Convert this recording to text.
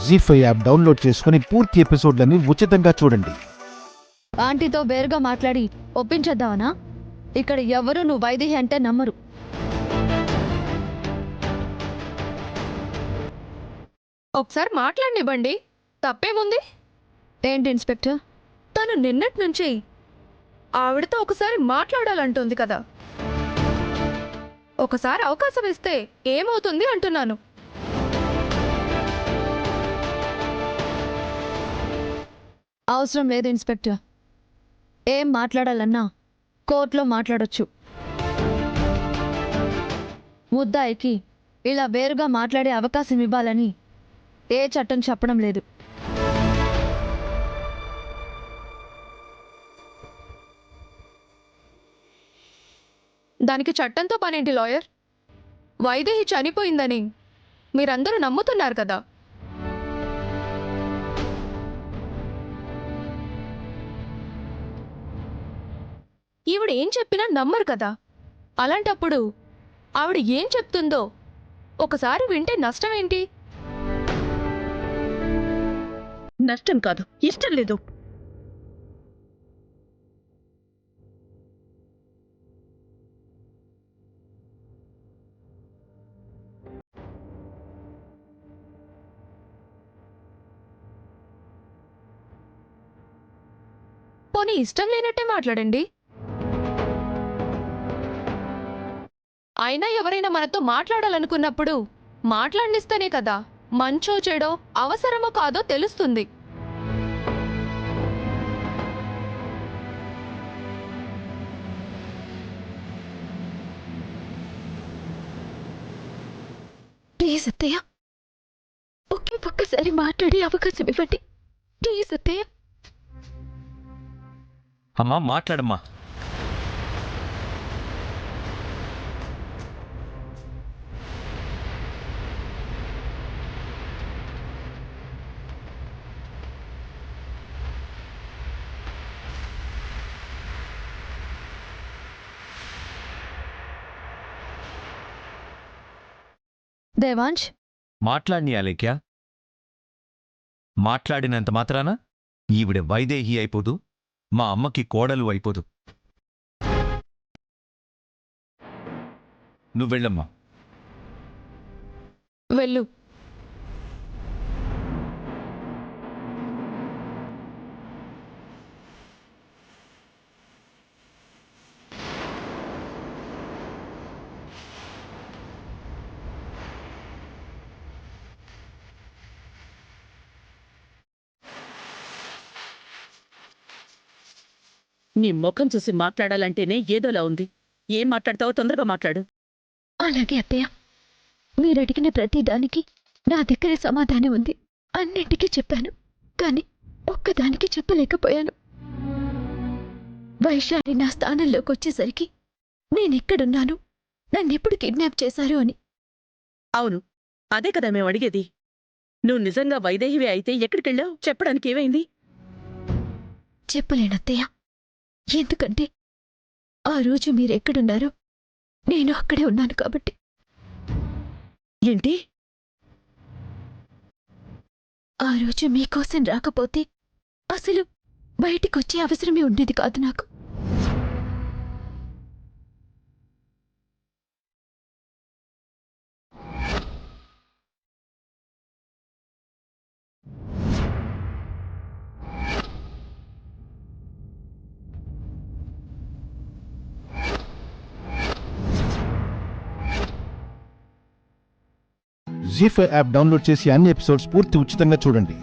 జీ5 app download చేసుకుని పూర్తి ఎపిసోడ్లని ఉచితంగా చూడండి. ఆంటీతో వేరుగా మాట్లాడి ఒప్పించేద్దామనా? ఇక్కడ ఎవరు నువ్వు వైదేహి అంటే నమ్మరు. ఒకసారి మాట్లాడనివ్వండి, తప్పేముంది? ఏంటి ఇన్స్పెక్టర్? తను నిన్నటి నుంచి ఆవిడతో ఒకసారి మాట్లాడాలంటుంది కదా, ఒకసారి అవకాశం ఇస్తే ఏమవుతుంది అంటున్నాను. అవసరం లేదు ఇన్స్పెక్టర్. ఏం మాట్లాడాలన్నా కోర్టులో మాట్లాడొచ్చు. ముద్దాయికి ఇలా వేరుగా మాట్లాడే అవకాశం ఇవ్వాలని ఏ చట్టం చెప్పడం లేదు. దానికి చట్టంతో పనేంటి లాయర్? వైదేహి చనిపోయిందని మీరందరూ నమ్ముతున్నారు కదా. ఈవిడ ఏం చెప్పినా నమ్మరు కదా. అలాంటప్పుడు ఆవిడ ఏం చెప్తుందో ఒకసారి వింటే నష్టం ఏంటి? నష్టం కాదు, ఇష్టం లేదు. పోనీ ఇష్టం లేనట్టే మాట్లాడండి. అయినా ఎవరైనా మనతో మాట్లాడాలనుకున్నప్పుడు మాట్లాడిస్తేనే కదా మంచో చెడో అవసరమో కాదో తెలుస్తుంది. ప్లీజ్ అత్తయ్య, ఒక్కసారి మాట్లాడే అవకాశం ఇవ్వండి. ప్లీజ్ అత్తయ్య. అమ్మా మాట్లాడమ్మా. దేవాంశ్, మాట్లాడిని అలేఖ్య. మాట్లాడినంత మాత్రాన ఈవిడ వైదేహి అయిపోదు, మా అమ్మకి కోడలు అయిపోదు. నువ్వెళ్ళమ్మా. వెళ్ళు. నీ ముఖం చూసి మాట్లాడాలంటేనే ఏదోలా ఉంది. ఏం మాట్లాడతావో తొందరగా మాట్లాడు. అలాగే అత్తయ్య, మీరడిగిన ప్రతి దానికి నా దగ్గర సమాధానం ఉంది. అన్నింటికీ చెప్పాను, కానీ ఒక్కదానికి చెప్పలేకపోయాను. వైశాలి నా స్థానంలోకి వచ్చేసరికి నేనెక్కడున్నాను, నన్నెప్పుడు కిడ్నాప్ చేశారు అని. అవును, అదే కదా మేము అడిగేది. నువ్వు నిజంగా వైదేహివి అయితే ఎక్కడికెళ్ళావు? చెప్పడానికి ఏమైంది? చెప్పలేనత్తయ్య, ఎందుకంటే ఆ రోజు మీరెక్కడున్నారో నేను అక్కడే ఉన్నాను కాబట్టి. ఏంటి? ఆ రోజు మీకోసం రాకపోతే అసలు బయటికొచ్చే అవసరమే ఉండేది కాదు నాకు. జీ5 యాప్ డౌన్లోడ్ చేసి అన్ని ఎపిసోడ్స్ పూర్తి ఉచితంగా చూడండి.